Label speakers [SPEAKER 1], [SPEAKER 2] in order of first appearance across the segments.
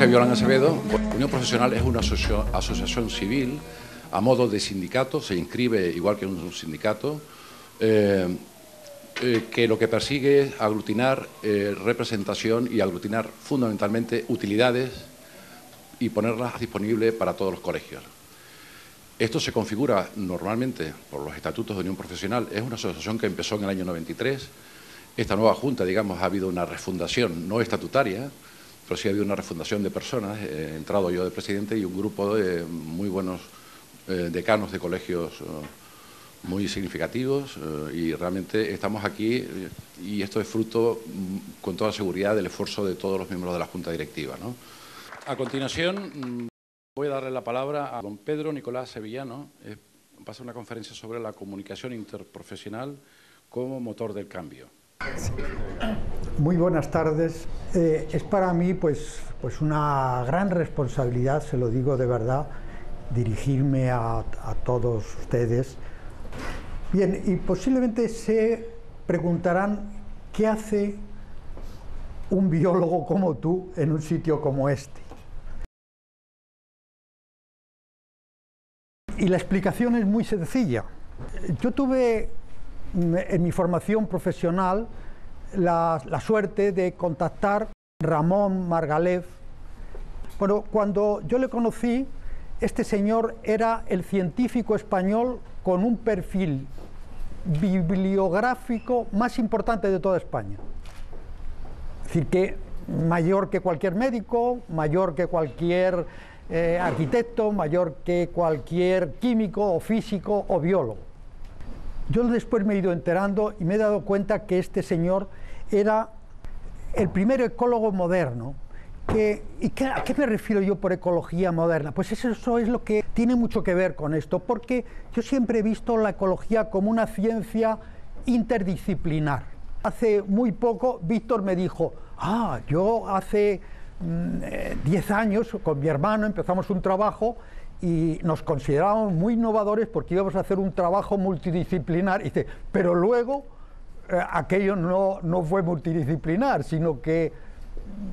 [SPEAKER 1] Jorge Violán Acevedo. Unión Profesional es una asociación civil a modo de sindicato, se inscribe igual que un sindicato, que lo que persigue es aglutinar representación y aglutinar fundamentalmente utilidades y ponerlas disponibles para todos los colegios. Esto se configura normalmente por los estatutos de Unión Profesional. Es una asociación que empezó en el año 93. Esta nueva Junta, digamos, ha habido una refundación no estatutaria, pero sí ha habido una refundación de personas. He entrado yo de presidente y un grupo de muy buenos decanos de colegios muy significativos, y realmente estamos aquí y esto es fruto, con toda seguridad, del esfuerzo de todos los miembros de la Junta Directiva, ¿no? A continuación voy a darle la palabra a don Pedro Nicolás Sevillano. Va a hacer una conferencia sobre la comunicación interprofesional como motor del cambio.
[SPEAKER 2] Muy buenas tardes. Es para mí pues una gran responsabilidad, se lo digo de verdad, dirigirme a todos ustedes. Bien, y posiblemente se preguntarán qué hace un biólogo como tú en un sitio como este. Y la explicación es muy sencilla. Yo tuve en mi formación profesional la suerte de contactar a Ramón Margalef. Bueno, cuando yo le conocí, este señor era el científico español con un perfil bibliográfico más importante de toda España. Es decir, que mayor que cualquier médico, mayor que cualquier arquitecto, mayor que cualquier químico o físico o biólogo. Yo después me he ido enterando y me he dado cuenta que este señor era el primer ecólogo moderno. ¿A qué me refiero yo por ecología moderna? Pues eso es lo que tiene mucho que ver con esto, porque yo siempre he visto la ecología como una ciencia interdisciplinar. Hace muy poco Víctor me dijo, yo hace 10 años con mi hermano empezamos un trabajo y nos considerábamos muy innovadores porque íbamos a hacer un trabajo multidisciplinar. Y dice, pero luego aquello no fue multidisciplinar, sino que,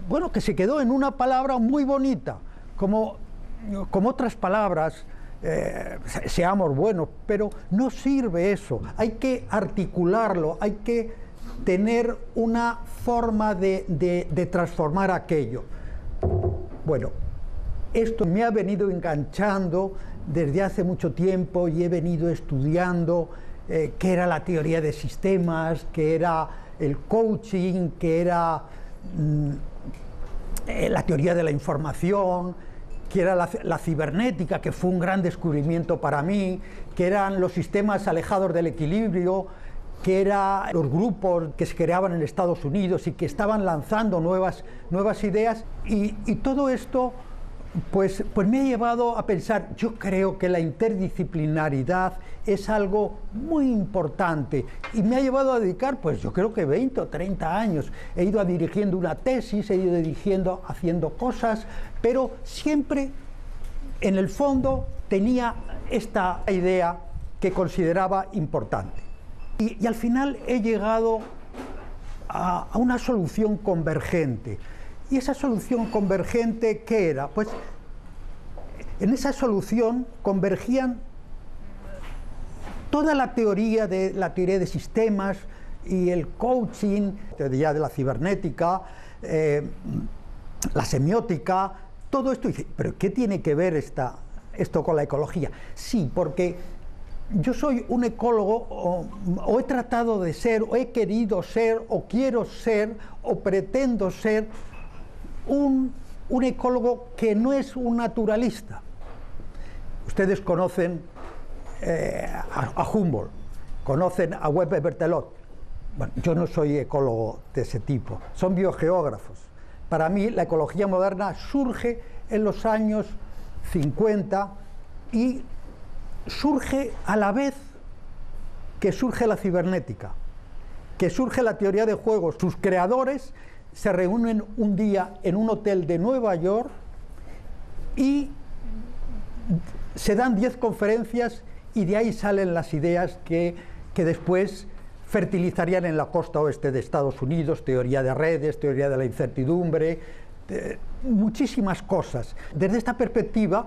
[SPEAKER 2] bueno, que se quedó en una palabra muy bonita, como otras palabras, seamos buenos, pero no sirve eso. Hay que articularlo, hay que tener una forma de transformar aquello. Bueno, esto me ha venido enganchando desde hace mucho tiempo y he venido estudiando qué era la teoría de sistemas, qué era el coaching, qué era la teoría de la información, qué era la cibernética, que fue un gran descubrimiento para mí, qué eran los sistemas alejados del equilibrio, que eran los grupos que se creaban en Estados Unidos y que estaban lanzando nuevas ideas, y todo esto pues me ha llevado a pensar, yo creo que la interdisciplinaridad es algo muy importante, y me ha llevado a dedicar, pues yo creo que 20 o 30 años. He ido dirigiendo una tesis, he ido dirigiendo, haciendo cosas, pero siempre en el fondo tenía esta idea que consideraba importante. Y al final he llegado a una solución convergente. ¿Y esa solución convergente qué era? Pues en esa solución convergían toda la teoría de sistemas y el coaching, teoría de la cibernética, la semiótica, todo esto. Y dice, ¿pero qué tiene que ver esto con la ecología? Sí, porque yo soy un ecólogo, o he tratado de ser, o he querido ser, o quiero ser, o pretendo ser un ecólogo que no es un naturalista. Ustedes conocen a Humboldt, conocen a Weber-Berthelot. Bueno, yo no soy ecólogo de ese tipo, son biogeógrafos. Para mí la ecología moderna surge en los años 50 y surge a la vez que surge la cibernética, que surge la teoría de juegos. Sus creadores se reúnen un día en un hotel de Nueva York y se dan 10 conferencias, y de ahí salen las ideas que después fertilizarían en la costa oeste de Estados Unidos: teoría de redes, teoría de la incertidumbre, muchísimas cosas. Desde esta perspectiva,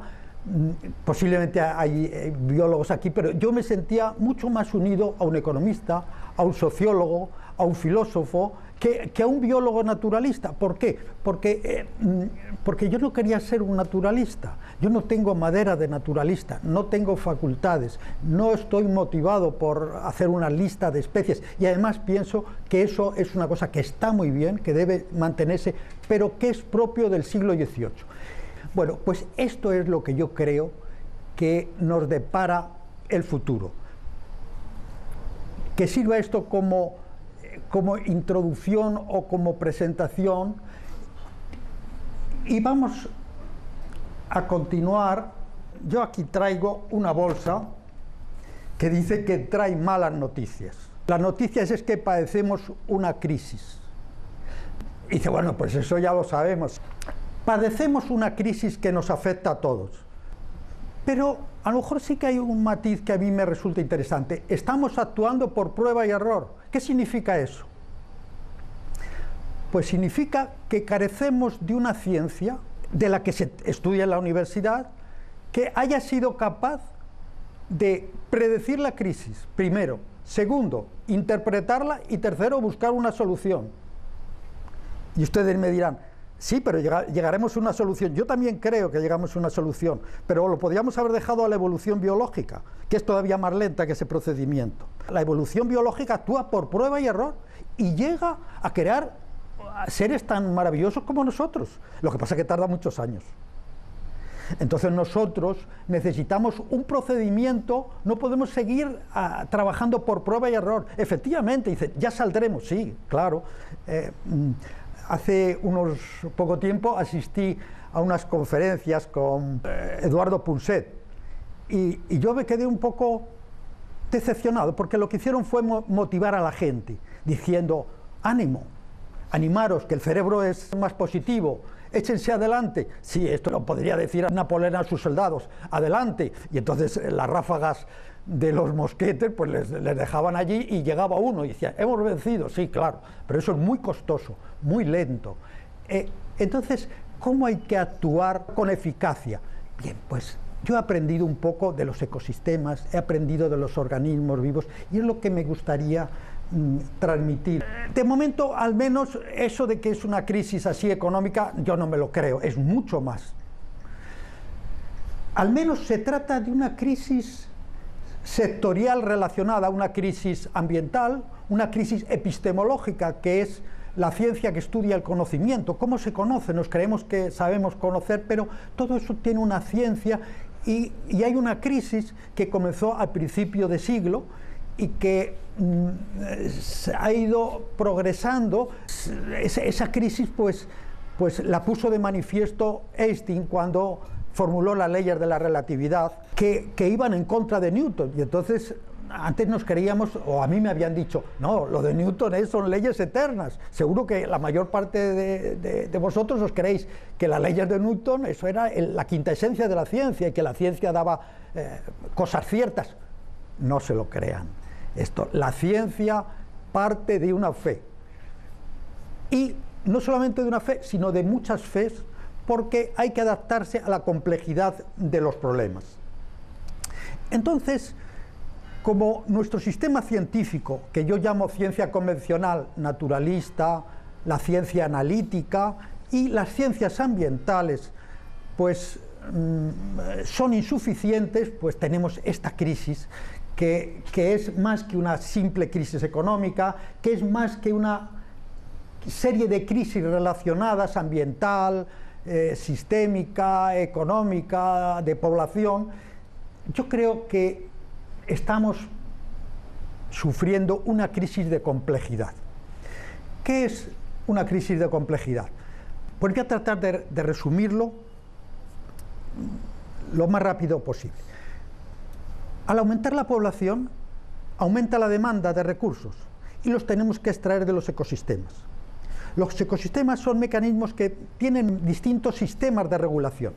[SPEAKER 2] posiblemente hay biólogos aquí, pero yo me sentía mucho más unido a un economista, a un sociólogo, a un filósofo, que a un biólogo naturalista. ¿Por qué? Porque yo no quería ser un naturalista. Yo no tengo madera de naturalista, no tengo facultades, no estoy motivado por hacer una lista de especies, y además pienso que eso es una cosa que está muy bien, que debe mantenerse, pero que es propio del siglo XVIII. Bueno, pues esto es lo que yo creo que nos depara el futuro. Que sirva esto como introducción o como presentación, y vamos a continuar. Yo aquí traigo una bolsa que dice que trae malas noticias. Las noticias es que padecemos una crisis. Y dice, bueno, pues eso ya lo sabemos. Padecemos una crisis que nos afecta a todos. Pero a lo mejor sí que hay un matiz que a mí me resulta interesante. Estamos actuando por prueba y error. ¿Qué significa eso? Pues significa que carecemos de una ciencia de la que se estudia en la universidad que haya sido capaz de predecir la crisis, primero. Segundo, interpretarla. Y tercero, buscar una solución. Y ustedes me dirán, sí, pero llegaremos a una solución. Yo también creo que llegamos a una solución, pero lo podríamos haber dejado a la evolución biológica, que es todavía más lenta que ese procedimiento. La evolución biológica actúa por prueba y error y llega a crear seres tan maravillosos como nosotros. Lo que pasa es que tarda muchos años. Entonces nosotros necesitamos un procedimiento, no podemos seguir trabajando por prueba y error. Efectivamente, dice, ya saldremos, sí, claro. Hace unos poco tiempo asistí a unas conferencias con Eduardo Punset y yo me quedé un poco decepcionado, porque lo que hicieron fue motivar a la gente, diciendo, ánimo, animaros, que el cerebro es más positivo, échense adelante. Sí, esto lo podría decir Napoleón a sus soldados, adelante. Y entonces las ráfagas de los mosquetes pues les dejaban allí y llegaba uno y decía, hemos vencido, sí, claro, pero eso es muy costoso, muy lento. Entonces, ¿cómo hay que actuar con eficacia? Bien, pues yo he aprendido un poco de los ecosistemas, he aprendido de los organismos vivos, y es lo que me gustaría transmitir. De momento, al menos, eso de que es una crisis así económica, yo no me lo creo, es mucho más. Al menos se trata de una crisis sectorial relacionada a una crisis ambiental, una crisis epistemológica, que es la ciencia que estudia el conocimiento. ¿Cómo se conoce? Nos creemos que sabemos conocer, pero todo eso tiene una ciencia, y hay una crisis que comenzó al principio de siglo y que ha ido progresando. Esa crisis pues la puso de manifiesto Einstein cuando formuló las leyes de la relatividad que iban en contra de Newton. Y entonces antes nos creíamos, o a mí me habían dicho, no, lo de Newton son leyes eternas. Seguro que la mayor parte de vosotros os creéis que las leyes de Newton, eso era la quinta esencia de la ciencia, y que la ciencia daba cosas ciertas. No se lo crean. La ciencia parte de una fe, y no solamente de una fe, sino de muchas fes, porque hay que adaptarse a la complejidad de los problemas. Entonces, como nuestro sistema científico, que yo llamo ciencia convencional, naturalista, la ciencia analítica y las ciencias ambientales, pues son insuficientes, pues tenemos esta crisis que es más que una simple crisis económica, que es más que una serie de crisis relacionadas, ambiental, sistémica, económica, de población. Yo creo que estamos sufriendo una crisis de complejidad. ¿Qué es una crisis de complejidad? Pues voy a tratar de resumirlo lo más rápido posible. Al aumentar la población, aumenta la demanda de recursos, y los tenemos que extraer de los ecosistemas. Los ecosistemas son mecanismos que tienen distintos sistemas de regulación.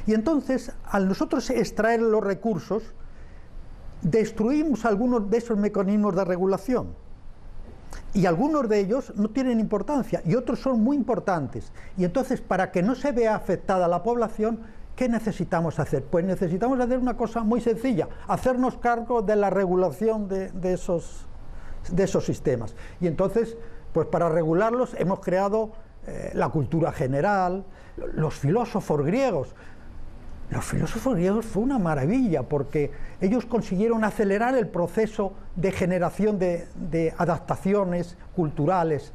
[SPEAKER 2] Y entonces, al nosotros extraer los recursos, destruimos algunos de esos mecanismos de regulación. Y algunos de ellos no tienen importancia y otros son muy importantes. Y entonces, para que no se vea afectada la población, ¿qué necesitamos hacer? Pues necesitamos hacer una cosa muy sencilla, hacernos cargo de la regulación de esos sistemas. Y entonces, pues para regularlos hemos creado la cultura general, los filósofos griegos. Los filósofos griegos fue una maravilla porque ellos consiguieron acelerar el proceso de generación de adaptaciones culturales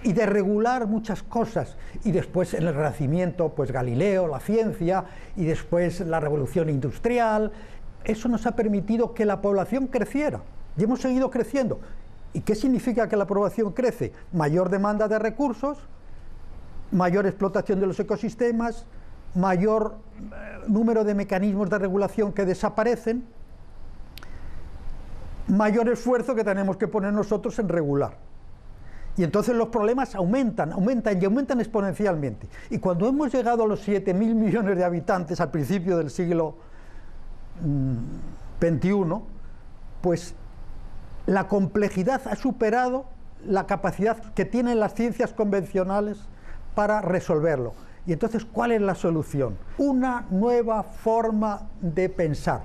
[SPEAKER 2] y de regular muchas cosas. Y después en el Renacimiento, pues Galileo, la ciencia, y después la Revolución Industrial. Eso nos ha permitido que la población creciera y hemos seguido creciendo. ¿Y qué significa que la población crece? Mayor demanda de recursos, mayor explotación de los ecosistemas, mayor número de mecanismos de regulación que desaparecen, mayor esfuerzo que tenemos que poner nosotros en regular. Y entonces los problemas aumentan exponencialmente. Y cuando hemos llegado a los 7.000 millones de habitantes al principio del siglo XXI, pues la complejidad ha superado la capacidad que tienen las ciencias convencionales para resolverlo. Y entonces, ¿cuál es la solución? Una nueva forma de pensar,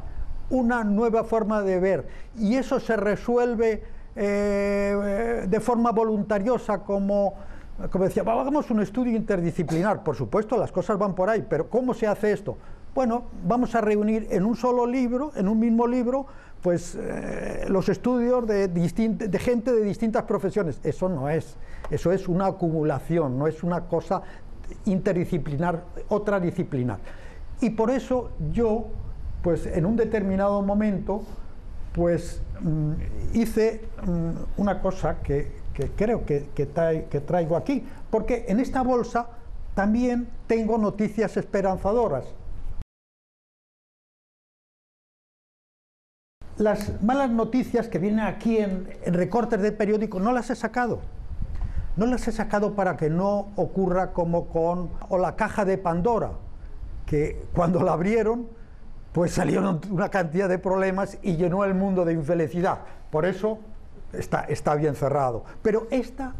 [SPEAKER 2] una nueva forma de ver. Y eso se resuelve de forma voluntariosa, como decía, hagamos un estudio interdisciplinar. Por supuesto, las cosas van por ahí, pero ¿cómo se hace esto? Bueno, vamos a reunir en un solo libro, en un mismo libro, pues los estudios de gente de distintas profesiones. Eso no es, eso es una acumulación, no es una cosa interdisciplinar, otra disciplinar. Y por eso yo, pues en un determinado momento, pues hice una cosa que creo que traigo aquí, porque en esta bolsa también tengo noticias esperanzadoras. Las malas noticias que vienen aquí en recortes de periódico no las he sacado. No las he sacado para que no ocurra como con la caja de Pandora, que cuando la abrieron, pues salieron una cantidad de problemas y llenó el mundo de infelicidad. Por eso está bien cerrado. Pero esta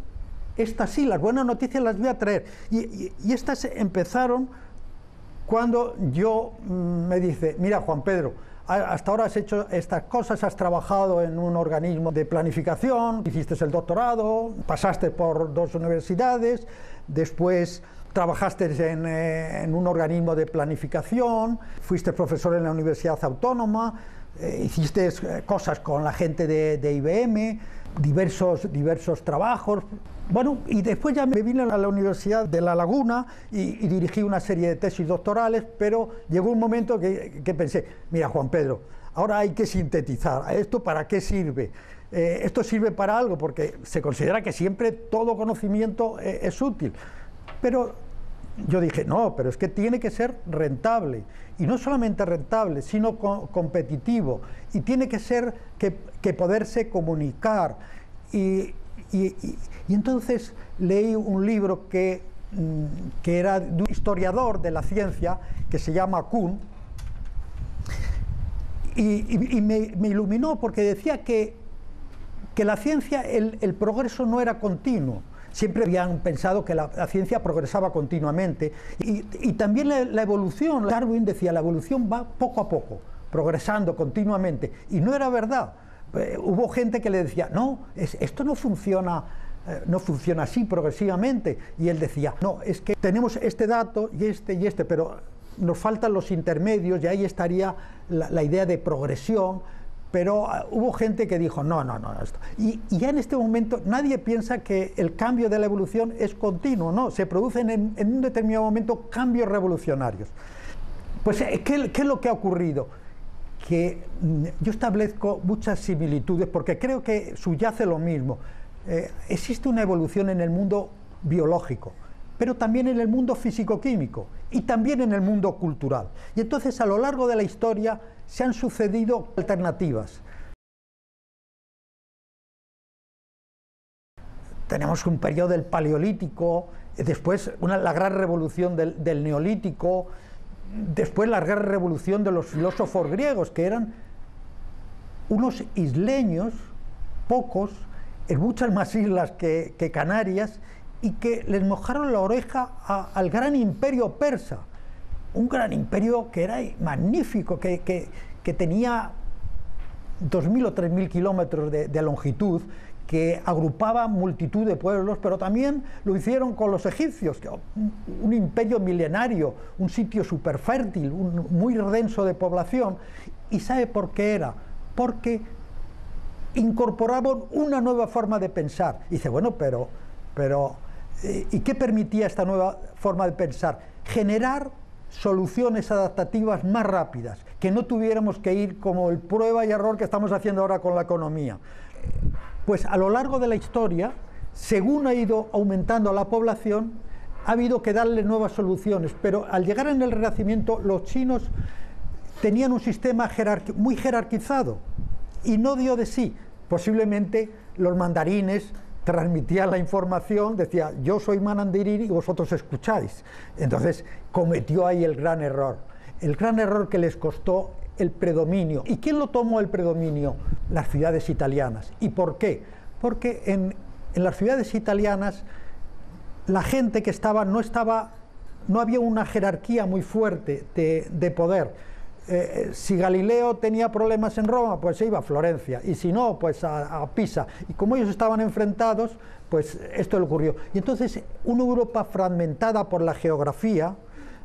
[SPEAKER 2] sí, las buenas noticias las voy a traer. Y estas empezaron cuando yo me dice, mira Juan Pedro, hasta ahora has hecho estas cosas, has trabajado en un organismo de planificación, hiciste el doctorado, pasaste por 2 universidades, después trabajaste en un organismo de planificación, fuiste profesor en la Universidad Autónoma, hiciste cosas con la gente de IBM, diversos trabajos. Bueno, y después ya me vine a la Universidad de La Laguna y dirigí una serie de tesis doctorales, pero llegó un momento que pensé, mira Juan Pedro, ahora hay que sintetizar, ¿esto para qué sirve? Esto sirve para algo, porque se considera que siempre todo conocimiento es útil, pero yo dije, no, pero es que tiene que ser rentable, y no solamente rentable, sino competitivo, y tiene que ser que poderse comunicar. Y entonces leí un libro que era de un historiador de la ciencia que se llama Kuhn, y me iluminó porque decía que la ciencia, el progreso no era continuo. Siempre habían pensado que la ciencia progresaba continuamente. Y también la evolución, Darwin decía, la evolución va poco a poco, progresando continuamente. Y no era verdad. Hubo gente que le decía, no, esto no funciona así progresivamente. Y él decía, no, es que tenemos este dato y este, pero nos faltan los intermedios y ahí estaría la idea de progresión. Pero hubo gente que dijo, no, esto. Y ya en este momento nadie piensa que el cambio de la evolución es continuo, no, se producen en un determinado momento cambios revolucionarios. Pues, ¿qué es lo que ha ocurrido? Que yo establezco muchas similitudes porque creo que subyace lo mismo. Existe una evolución en el mundo biológico, pero también en el mundo físico-químico y también en el mundo cultural. Y entonces a lo largo de la historia se han sucedido alternativas. Tenemos un periodo del Paleolítico, después la gran revolución del Neolítico, después la gran revolución de los filósofos griegos, que eran unos isleños, pocos, en muchas más islas que Canarias, y que les mojaron la oreja al gran imperio persa, un gran imperio que era magnífico, que tenía 2.000 o 3.000 kilómetros de longitud, que agrupaba multitud de pueblos, pero también lo hicieron con los egipcios, un imperio milenario, un sitio súper fértil, muy denso de población. ¿Y sabe por qué era? Porque incorporaban una nueva forma de pensar. Y dice, bueno, pero ¿y qué permitía esta nueva forma de pensar? Generar soluciones adaptativas más rápidas, que no tuviéramos que ir como el prueba y error que estamos haciendo ahora con la economía. Pues a lo largo de la historia, según ha ido aumentando la población, ha habido que darle nuevas soluciones, pero al llegar en el Renacimiento los chinos tenían un sistema muy jerarquizado y no dio de sí. Posiblemente los mandarines transmitían la información, decía yo soy mandarín y vosotros escucháis. Entonces cometió ahí el gran error que les costó el predominio. ¿Y quién lo tomó el predominio? Las ciudades italianas. ¿Y por qué? Porque en las ciudades italianas la gente que estaba no había una jerarquía muy fuerte de poder. Si Galileo tenía problemas en Roma, pues se iba a Florencia, y si no, pues a Pisa. Y como ellos estaban enfrentados, pues esto le ocurrió. Y entonces una Europa fragmentada por la geografía,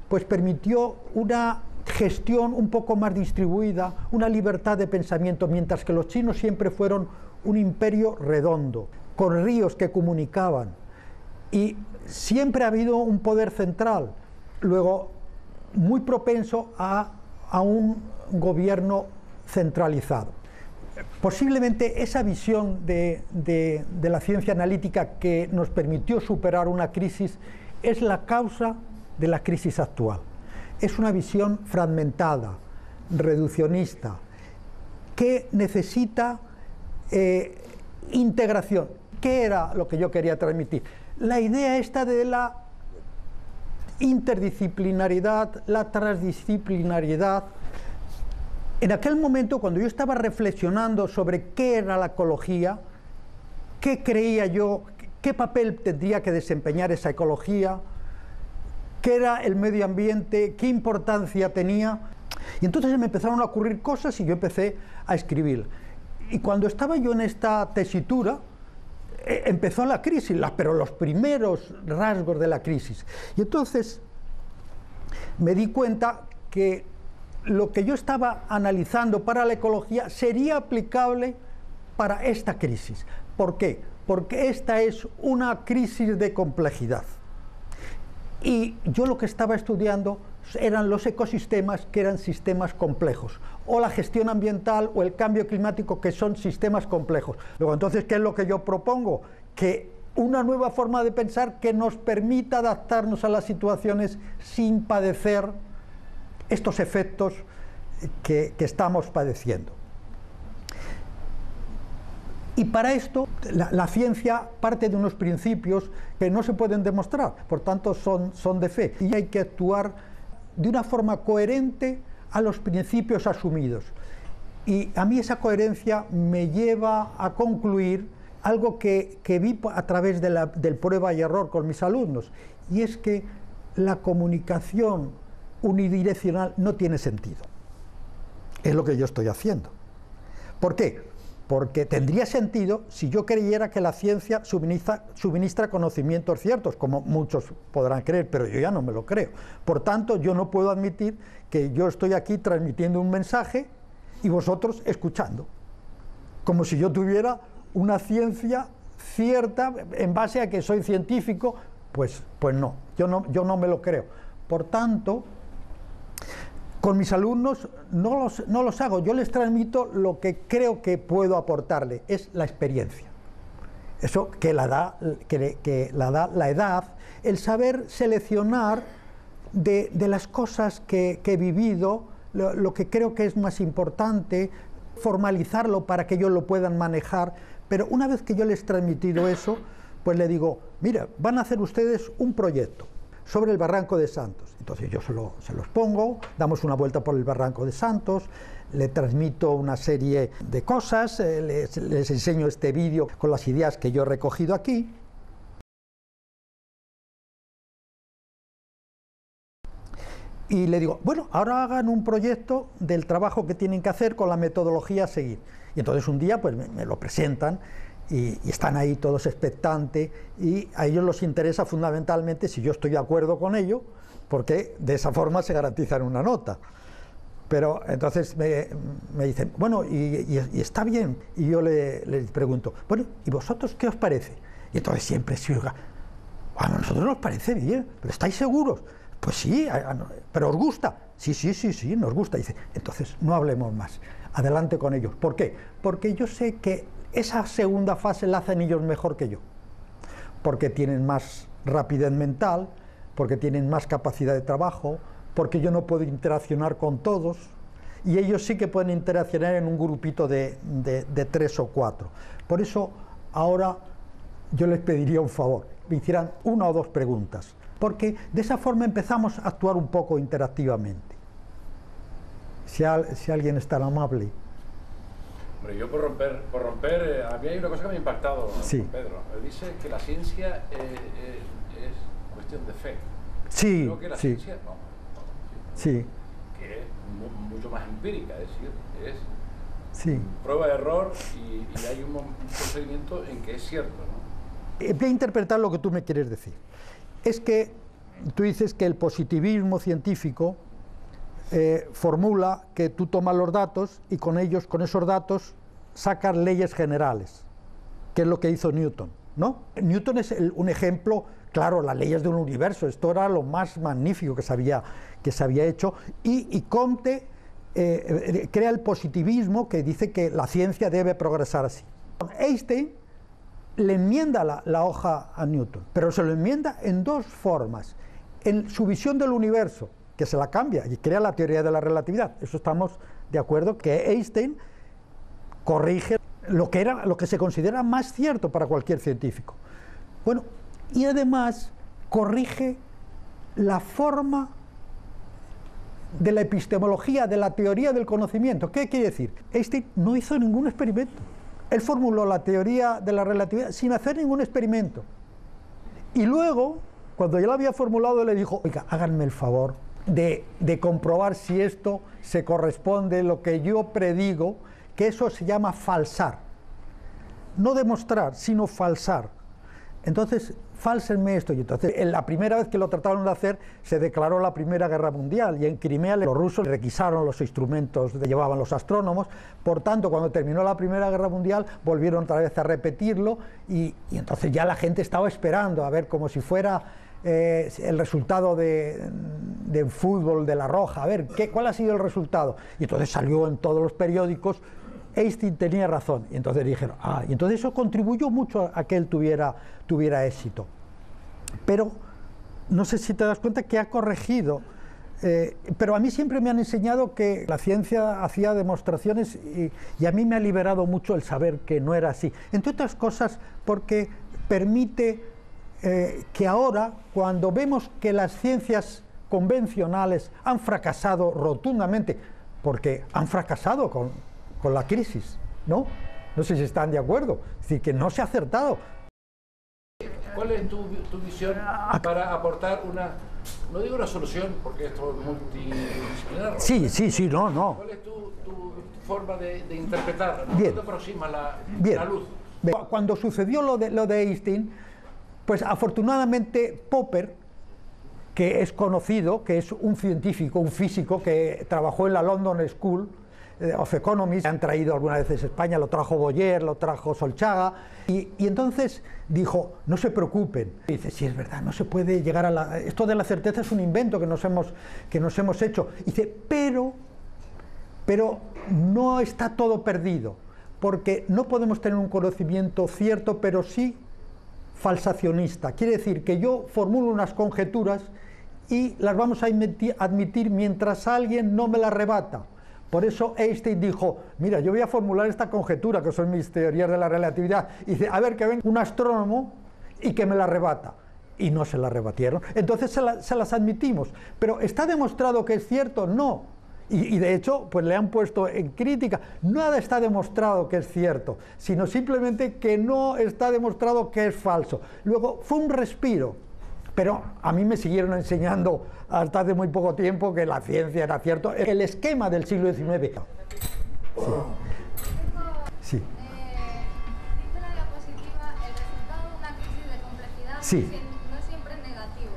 [SPEAKER 2] pues permitió una gestión un poco más distribuida, una libertad de pensamiento, mientras que los chinos siempre fueron un imperio redondo, con ríos que comunicaban, y siempre ha habido un poder central, luego muy propenso a un gobierno centralizado. Posiblemente esa visión de la ciencia analítica que nos permitió superar una crisis es la causa de la crisis actual. Es una visión fragmentada, reduccionista, que necesita integración. ¿Qué era lo que yo quería transmitir? La idea esta de la interdisciplinaridad, la transdisciplinariedad. En aquel momento, cuando yo estaba reflexionando sobre qué era la ecología, qué creía yo, qué papel tendría que desempeñar esa ecología, qué era el medio ambiente, qué importancia tenía, y entonces me empezaron a ocurrir cosas y yo empecé a escribir. Y cuando estaba yo en esta tesitura, empezó la crisis, pero los primeros rasgos de la crisis. Y entonces me di cuenta que lo que yo estaba analizando para la ecología sería aplicable para esta crisis. ¿Por qué? Porque esta es una crisis de complejidad. Y yo lo que estaba estudiando eran los ecosistemas, que eran sistemas complejos, o la gestión ambiental o el cambio climático, que son sistemas complejos. Luego, entonces, ¿qué es lo que yo propongo? Que una nueva forma de pensar que nos permita adaptarnos a las situaciones sin padecer estos efectos que estamos padeciendo. Y para esto, la ciencia parte de unos principios que no se pueden demostrar, por tanto son de fe, y hay que actuar de una forma coherente a los principios asumidos. Y a mí esa coherencia me lleva a concluir algo que vi a través del prueba y error con mis alumnos, y es que la comunicación unidireccional no tiene sentido. Es lo que yo estoy haciendo. ¿Por qué? Porque tendría sentido si yo creyera que la ciencia suministra conocimientos ciertos, como muchos podrán creer, pero yo ya no me lo creo. Por tanto, yo no puedo admitir que yo estoy aquí transmitiendo un mensaje y vosotros escuchando, como si yo tuviera una ciencia cierta en base a que soy científico. Pues no, yo no me lo creo. Por tanto, con mis alumnos no los hago, yo les transmito lo que creo que puedo aportarle, es la experiencia. Eso que la da la edad, el saber seleccionar de las cosas que he vivido, lo que creo que es más importante, formalizarlo para que ellos lo puedan manejar. Pero una vez que yo les he transmitido eso, pues le digo, mira, van a hacer ustedes un proyecto sobre el Barranco de Santos. Entonces yo se los pongo, damos una vuelta por el Barranco de Santos, le transmito una serie de cosas, les enseño este vídeo con las ideas que yo he recogido aquí. Y le digo, bueno, ahora hagan un proyecto del trabajo que tienen que hacer con la metodología a seguir. Y entonces un día pues me lo presentan y están ahí todos expectantes, y a ellos les interesa fundamentalmente si yo estoy de acuerdo con ello, porque de esa forma se garantizan una nota. Pero entonces me dicen, bueno, y está bien. Y yo les pregunto, bueno, ¿y vosotros qué os parece? Y entonces siempre se oiga, a nosotros nos parece bien, pero ¿estáis seguros? Pues sí, pero ¿os gusta? Sí, nos gusta. Y dice, entonces no hablemos más, adelante con ellos. ¿Por qué? Porque yo sé que esa segunda fase la hacen ellos mejor que yo, porque tienen más rapidez mental, porque tienen más capacidad de trabajo, porque yo no puedo interaccionar con todos, y ellos sí que pueden interaccionar en un grupito de 3 o 4. Por eso ahora yo les pediría un favor, me hicieran 1 o 2 preguntas, porque de esa forma empezamos a actuar un poco interactivamente. Si alguien es tan amable.
[SPEAKER 1] Hombre, yo por romper, a mí hay una cosa que me ha impactado,
[SPEAKER 2] sí.
[SPEAKER 1] Pedro. Dice que la ciencia es cuestión de fe.
[SPEAKER 2] Sí,
[SPEAKER 1] creo que la
[SPEAKER 2] sí.
[SPEAKER 1] Ciencia,
[SPEAKER 2] sí.
[SPEAKER 1] Que es mucho más empírica, es decir, es
[SPEAKER 2] sí.
[SPEAKER 1] prueba de error y hay un procedimiento en que es cierto, ¿no?
[SPEAKER 2] Voy a interpretar lo que tú me quieres decir. Es que tú dices que el positivismo científico formula que tú tomas los datos y con esos datos sacas leyes generales, que es lo que hizo Newton, ¿no? Newton es un ejemplo, claro, las leyes de un universo, esto era lo más magnífico que se había hecho, y Comte crea el positivismo que dice que la ciencia debe progresar así. Einstein le enmienda la hoja a Newton, pero se lo enmienda en 2 formas. En su visión del universo, que se la cambia y crea la teoría de la relatividad. Eso estamos de acuerdo, que Einstein corrige lo que se considera más cierto para cualquier científico. Bueno, y además corrige la forma de la epistemología, de la teoría del conocimiento. ¿Qué quiere decir? Einstein no hizo ningún experimento. Él formuló la teoría de la relatividad sin hacer ningún experimento. Y luego, cuando ya la había formulado, le dijo, oiga, háganme el favor de comprobar si esto se corresponde a lo que yo predigo, que eso se llama falsar. No demostrar, sino falsar. Entonces, fálsenme esto. Y entonces, en la primera vez que lo trataron de hacer, se declaró la Primera Guerra Mundial, y en Crimea los rusos requisaron los instrumentos que llevaban los astrónomos. Por tanto, cuando terminó la Primera Guerra Mundial, volvieron otra vez a repetirlo, y entonces ya la gente estaba esperando a ver, como si fuera el resultado de fútbol de La Roja, a ver, ¿cuál ha sido el resultado? Y entonces salió en todos los periódicos, Einstein tenía razón. Y entonces dijeron, y entonces eso contribuyó mucho a que él tuviera éxito. Pero no sé si te das cuenta que ha corregido, pero a mí siempre me han enseñado que la ciencia hacía demostraciones, y a mí me ha liberado mucho el saber que no era así. Entre otras cosas porque permite que ahora, cuando vemos que las ciencias convencionales han fracasado rotundamente, porque han fracasado con la crisis, ¿no? No sé si están de acuerdo, es decir, que no se ha acertado.
[SPEAKER 1] ¿Cuál es tu visión para aportar no digo una solución, porque esto es multidisciplinar?
[SPEAKER 2] Sí, no.
[SPEAKER 1] ¿Cuál es tu forma de interpretar?
[SPEAKER 2] Bien.
[SPEAKER 1] ¿Cómo te aproxima la luz?
[SPEAKER 2] Cuando sucedió lo de Einstein, pues afortunadamente Popper, que es conocido, que es un científico, un físico que trabajó en la London School of Economics, han traído algunas veces a España, lo trajo Boyer, lo trajo Solchaga, y entonces dijo, no se preocupen. Y dice, sí, es verdad, no se puede llegar a esto de la certeza es un invento que nos hemos hecho. Y dice, pero no está todo perdido, porque no podemos tener un conocimiento cierto, pero sí falsacionista. Quiere decir que yo formulo unas conjeturas y las vamos a admitir mientras alguien no me las rebata. Por eso Einstein dijo, mira, yo voy a formular esta conjetura, que son mis teorías de la relatividad, y dice, a ver, que venga un astrónomo y que me la rebata. Y no se la rebatieron. Entonces se las admitimos. Pero ¿está demostrado que es cierto? No. Y de hecho, pues le han puesto en crítica. Nada está demostrado que es cierto, sino simplemente que no está demostrado que es falso. Luego, fue un respiro, pero a mí me siguieron enseñando hasta hace muy poco tiempo que la ciencia era cierto. El esquema del siglo XIX. Sí.
[SPEAKER 3] Dice la diapositiva, el resultado de una crisis de complejidad
[SPEAKER 2] Sí.
[SPEAKER 3] no siempre es negativo.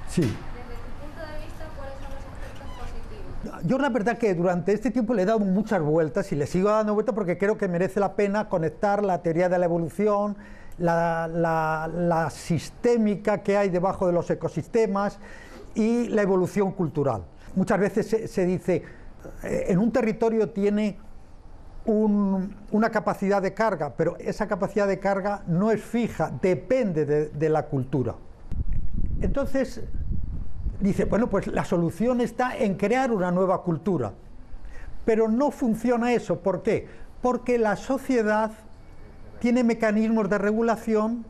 [SPEAKER 2] Sí.
[SPEAKER 3] Desde tu punto de vista, ¿cuáles son los aspectos positivos?
[SPEAKER 2] Yo la verdad que durante este tiempo le he dado muchas vueltas y le sigo dando vueltas porque creo que merece la pena conectar la teoría de la evolución, la sistémica que hay debajo de los ecosistemas y la evolución cultural. Muchas veces se dice, en un territorio tiene una capacidad de carga, pero esa capacidad de carga no es fija, depende de la cultura. Entonces, dice, bueno, pues la solución está en crear una nueva cultura. Pero no funciona eso. ¿Por qué? Porque la sociedad tiene mecanismos de regulación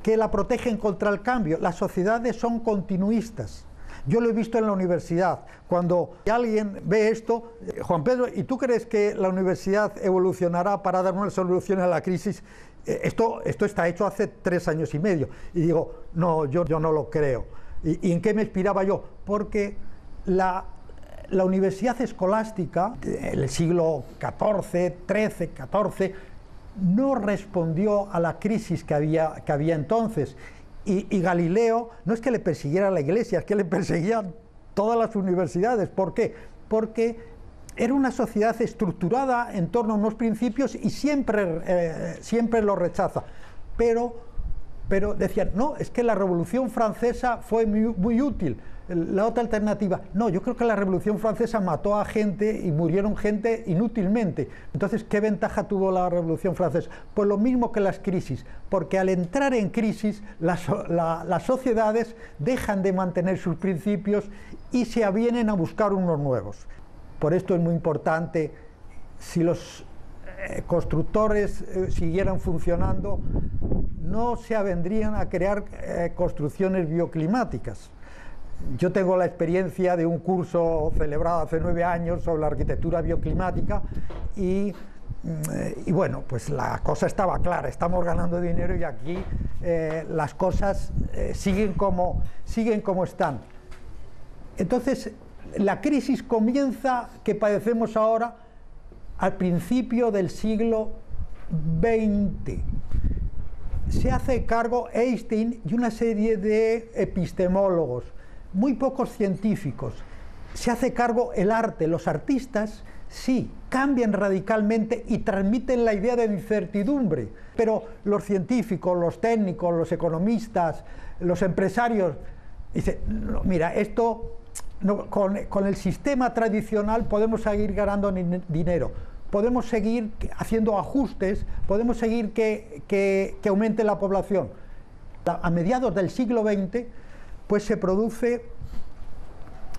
[SPEAKER 2] que la protegen contra el cambio. Las sociedades son continuistas. Yo lo he visto en la universidad. Cuando alguien ve esto, Juan Pedro, ¿y tú crees que la universidad evolucionará para dar una solución a la crisis? Esto está hecho hace 3 años y medio. Y digo, no, yo no lo creo. ¿Y en qué me inspiraba yo? Porque la universidad escolástica, el siglo XIV, XIII, XIV, no respondió a la crisis que había entonces. Y Galileo no es que le persiguiera a la Iglesia, es que le perseguían todas las universidades. ¿Por qué? Porque era una sociedad estructurada en torno a unos principios y siempre lo rechaza. Pero decían, no, es que la Revolución Francesa fue muy útil. La otra alternativa, no, yo creo que la Revolución Francesa mató a gente y murieron gente inútilmente. Entonces, ¿qué ventaja tuvo la Revolución Francesa? Pues lo mismo que las crisis, porque al entrar en crisis, las sociedades dejan de mantener sus principios y se avienen a buscar unos nuevos. Por esto es muy importante, si los constructores siguieran funcionando, no se avendrían a crear construcciones bioclimáticas. Yo tengo la experiencia de un curso celebrado hace 9 años sobre la arquitectura bioclimática y bueno, pues la cosa estaba clara, estamos ganando dinero y aquí las cosas siguen como están. Entonces, la crisis comienza, que padecemos ahora, al principio del siglo XX. Se hace cargo Einstein y una serie de epistemólogos, muy pocos científicos. Se hace cargo el arte. Los artistas sí cambian radicalmente y transmiten la idea de incertidumbre, pero los científicos, los técnicos, los economistas, los empresarios dicen, no, mira, esto no, con el sistema tradicional podemos seguir ganando dinero, podemos seguir haciendo ajustes, podemos seguir que aumente la población. A mediados del siglo XX pues se produce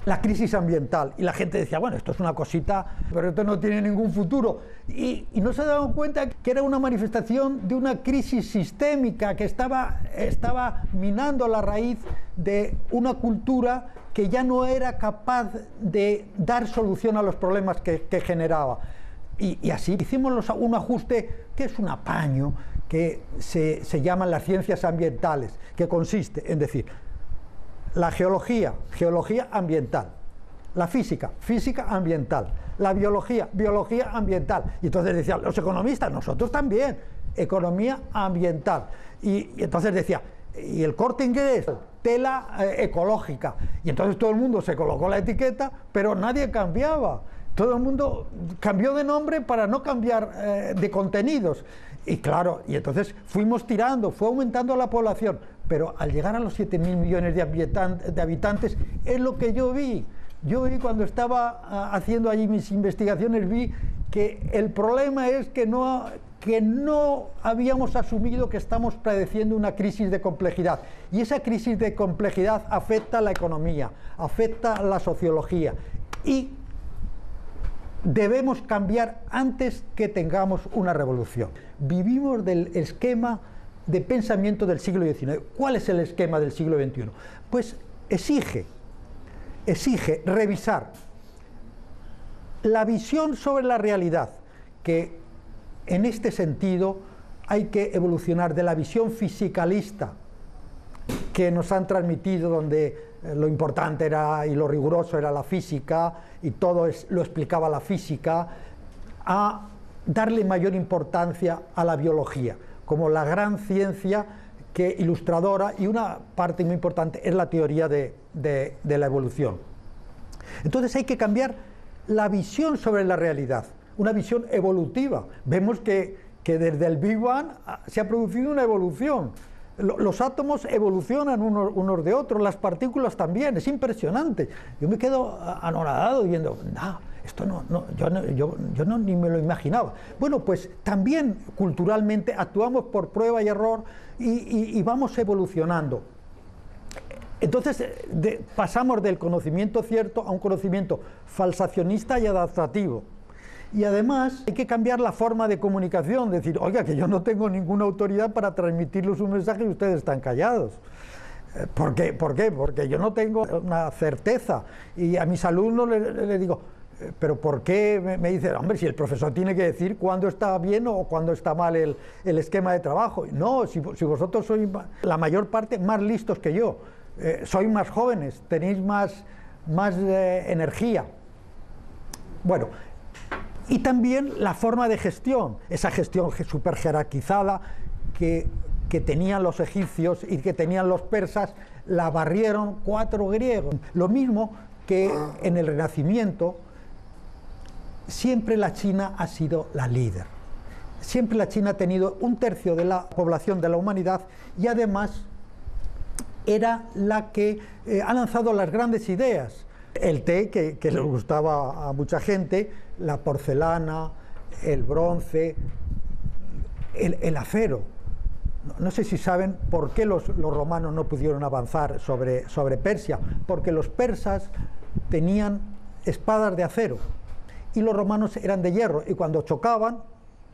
[SPEAKER 2] la crisis ambiental y la gente decía, bueno, esto es una cosita, pero esto no tiene ningún futuro, y no se daban cuenta que era una manifestación de una crisis sistémica que estaba minando la raíz de una cultura que ya no era capaz de dar solución a los problemas que generaba. Y así hicimos un ajuste que es un apaño que se llaman las ciencias ambientales, que consiste en decir, la geología ambiental, la física ambiental, la biología ambiental. Y entonces decían los economistas, nosotros también, economía ambiental. Y entonces decía, y el Corte Inglés, tela ecológica. Y entonces todo el mundo se colocó la etiqueta, pero nadie cambiaba. Todo el mundo cambió de nombre para no cambiar de contenidos. Y claro, y entonces fuimos tirando, fue aumentando la población, pero al llegar a los 7.000 millones de habitantes, es lo que yo vi. Yo vi cuando estaba haciendo allí mis investigaciones, vi que el problema es que no habíamos asumido que estamos padeciendo una crisis de complejidad. Y esa crisis de complejidad afecta a la economía, afecta a la sociología. Y debemos cambiar antes que tengamos una revolución. Vivimos del esquema de pensamiento del siglo XIX. ¿Cuál es el esquema del siglo XXI? Pues exige revisar La visión sobre la realidad, que en este sentido hay que evolucionar de la visión fisicalista que nos han transmitido, donde lo importante era y lo riguroso era la física y todo lo explicaba la física, a darle mayor importancia a la biología como la gran ciencia que ilustradora, y una parte muy importante es la teoría de la evolución. Entonces hay que cambiar la visión sobre la realidad, una visión evolutiva. Vemos que desde el Big Bang se ha producido una evolución. Los átomos evolucionan unos de otros, las partículas también, es impresionante. Yo me quedo anonadado viendo, esto yo ni me lo imaginaba. Bueno, pues también culturalmente actuamos por prueba y error y vamos evolucionando. Entonces pasamos del conocimiento cierto a un conocimiento falsacionista y adaptativo. Y además hay que cambiar la forma de comunicación, decir, oiga, que yo no tengo ninguna autoridad para transmitirles un mensaje y ustedes están callados. ¿Por qué? Porque yo no tengo una certeza. Y a mis alumnos les digo, ¿pero por qué? Me dicen, hombre, si el profesor tiene que decir cuándo está bien o cuándo está mal el esquema de trabajo. No, si vosotros sois la mayor parte más listos que yo, sois más jóvenes, tenéis más energía. Bueno, y también la forma de gestión, esa gestión súper jerarquizada que tenían los egipcios y que tenían los persas, la barrieron 4 griegos. Lo mismo que en el Renacimiento, siempre la China ha sido la líder. Siempre la China ha tenido 1/3 de la población de la humanidad y además era la que ha lanzado las grandes ideas. El té, que les gustaba a mucha gente, la porcelana, el bronce, el acero. No sé si saben por qué los romanos no pudieron avanzar sobre Persia, porque los persas tenían espadas de acero y los romanos eran de hierro, y cuando chocaban,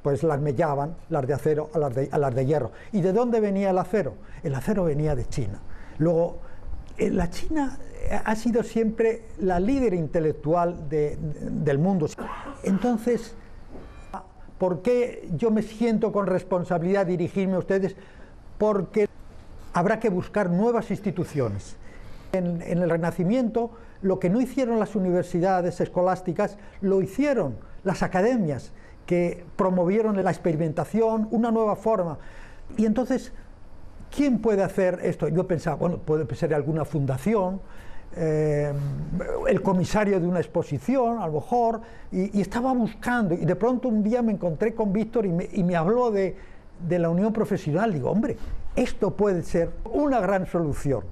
[SPEAKER 2] pues las mellaban, las de acero a las de hierro. ¿Y de dónde venía el acero? El acero venía de China. Luego, la China ha sido siempre la líder intelectual del mundo. Entonces, ¿por qué yo me siento con responsabilidad de dirigirme a ustedes? Porque habrá que buscar nuevas instituciones. En el Renacimiento, lo que no hicieron las universidades escolásticas, lo hicieron las academias, que promovieron la experimentación, una nueva forma. Y entonces, ¿quién puede hacer esto? Yo pensaba, bueno, puede ser alguna fundación, el comisario de una exposición, a lo mejor, y estaba buscando, y de pronto un día me encontré con Víctor y me habló de la unión profesional. Digo, hombre, esto puede ser una gran solución.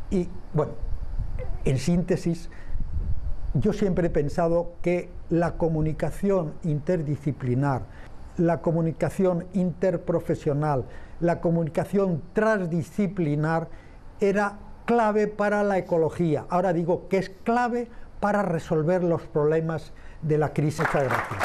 [SPEAKER 2] Y bueno, en síntesis, yo siempre he pensado que la comunicación interdisciplinar, la comunicación interprofesional, la comunicación transdisciplinar era clave para la ecología. Ahora digo que es clave para resolver los problemas de la crisis. Muchas gracias.